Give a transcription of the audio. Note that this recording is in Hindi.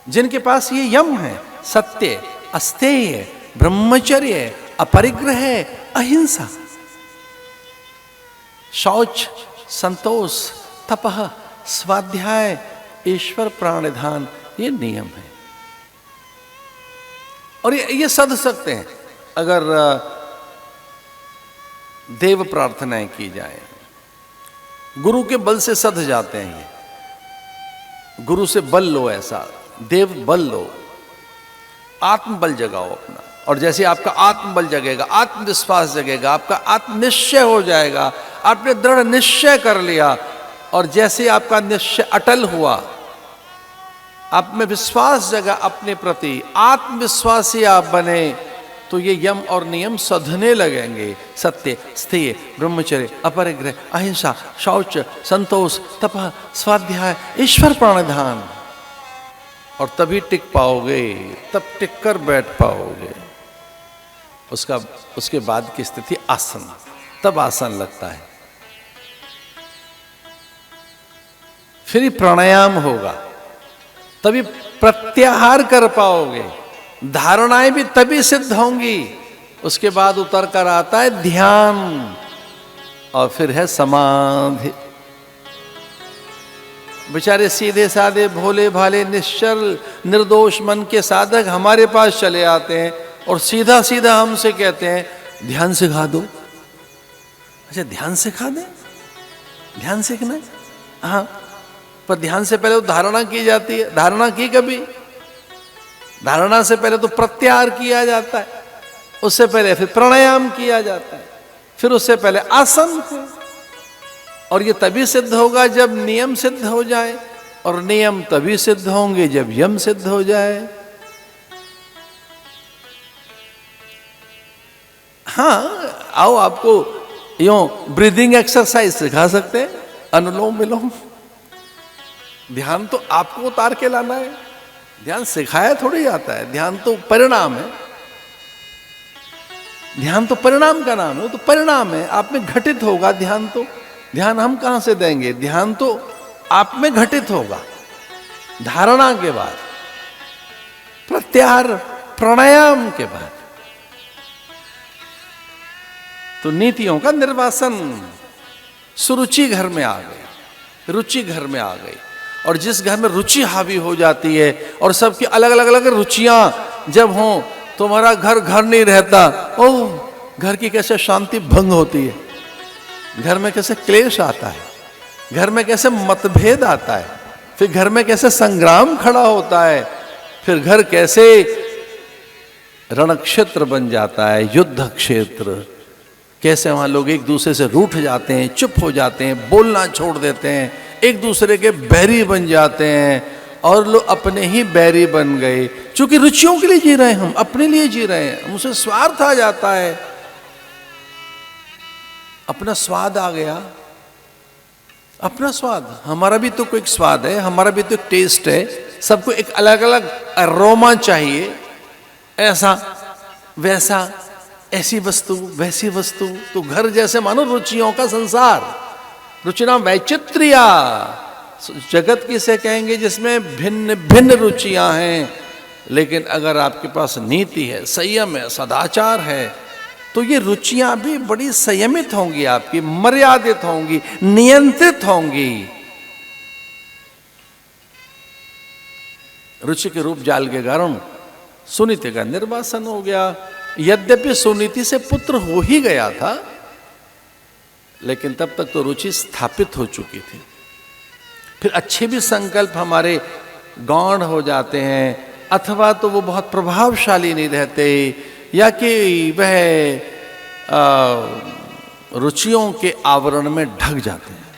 जिनके पास ये यम है, सत्य, अस्तेय, ब्रह्मचर्य, अपरिग्रह, अहिंसा, शौच, संतोष, तपह, स्वाध्याय, ईश्वर प्राणिधान, ये नियम है। और ये सध सकते हैं अगर देव प्रार्थनाएं की जाए, गुरु के बल से सध जाते हैं ये। गुरु से बल लो, ऐसा देव बल लो, आत्मबल जगाओ अपना। और जैसे आपका आत्मबल जगेगा, आत्मविश्वास जगेगा, आपका आत्मनिश्चय हो जाएगा, आपने दृढ़ निश्चय कर लिया, और जैसे आपका निश्चय अटल हुआ, आप में विश्वास जगा अपने प्रति, आत्मविश्वासी आप बने, तो ये यम और नियम सधने लगेंगे। सत्य, स्थेय, ब्रह्मचर्य, अपरिग्रह, अहिंसा, शौच, संतोष, तपः, स्वाध्याय, ईश्वर प्राणिधान। और तभी टिक पाओगे, तब टिक कर बैठ पाओगे। उसके बाद की स्थिति आसन, तब आसन लगता है। फिर प्राणायाम होगा, तभी प्रत्याहार कर पाओगे, धारणाएं भी तभी सिद्ध होंगी। उसके बाद उतर कर आता है ध्यान, और फिर है समाधि। बेचारे सीधे साधे भोले भाले निश्चल निर्दोष मन के साधक हमारे पास चले आते हैं और सीधा सीधा हमसे कहते हैं ध्यान सिखा दो। अच्छा, ध्यान सिखा दें? ध्यान सीखना है? हाँ, पर ध्यान से पहले तो धारणा की जाती है। धारणा की कभी? धारणा से पहले तो प्रत्याहार किया जाता है, उससे पहले फिर प्राणायाम किया जाता है, फिर उससे पहले आसन है। और ये तभी सिद्ध होगा जब नियम सिद्ध हो जाए, और नियम तभी सिद्ध होंगे जब यम सिद्ध हो जाए। हाँ, आओ आपको यूं ब्रीदिंग एक्सरसाइज सिखा सकते हैं, अनुलोम विलोम। ध्यान तो आपको उतार के लाना है, ध्यान सिखाया थोड़ी जाता है। ध्यान तो परिणाम है, ध्यान तो परिणाम का नाम है, वो तो परिणाम है, आप में घटित होगा ध्यान। तो ध्यान हम कहां से देंगे? ध्यान तो आप में घटित होगा धारणा के बाद, प्रत्याहार, प्राणायाम के बाद। तो नीतियों का निर्वासन। सुरुचि घर में आ गई, रुचि घर में आ गई, और जिस घर में रुचि हावी हो जाती है और सबकी अलग अलग अलग रुचियां जब हों, तो हमारा घर घर नहीं रहता। ओह, घर की कैसे शांति भंग होती है, घर में कैसे क्लेश आता है, घर में कैसे मतभेद आता है, फिर घर में कैसे संग्राम खड़ा होता है, फिर घर कैसे रणक्षेत्र बन जाता है, युद्ध क्षेत्र। कैसे वहां लोग एक दूसरे से रूठ जाते हैं, चुप हो जाते हैं, बोलना छोड़ देते हैं, एक दूसरे के बैरी बन जाते हैं, और लोग अपने ही बैरी बन गए। क्योंकि रुचियों के लिए जी रहे हैं, हम अपने लिए जी रहे हैं, हमसे स्वार्थ आ जाता है, अपना स्वाद आ गया। अपना स्वाद, हमारा भी तो कोई स्वाद है, हमारा भी तो एक टेस्ट है। सबको एक अलग अलग अरोमा चाहिए, ऐसा वैसा, ऐसी वस्तु वैसी वस्तु। तो घर जैसे मानो रुचियों का संसार, रुचिना वैचित्र्या। जगत किसे कहेंगे? जिसमें भिन्न भिन्न रुचियां हैं। लेकिन अगर आपके पास नीति है, संयम है, सदाचार है, तो ये रुचियां भी बड़ी संयमित होंगी, आपकी मर्यादित होंगी, नियंत्रित होंगी। रुचि के रूप जाल के कारण सुनीति का निर्वासन हो गया। यद्यपि सुनीति से पुत्र हो ही गया था, लेकिन तब तक तो रुचि स्थापित हो चुकी थी। फिर अच्छे भी संकल्प हमारे गौण हो जाते हैं, अथवा तो वो बहुत प्रभावशाली नहीं रहते, या कि वह रुचियों के आवरण में ढक जाते हैं।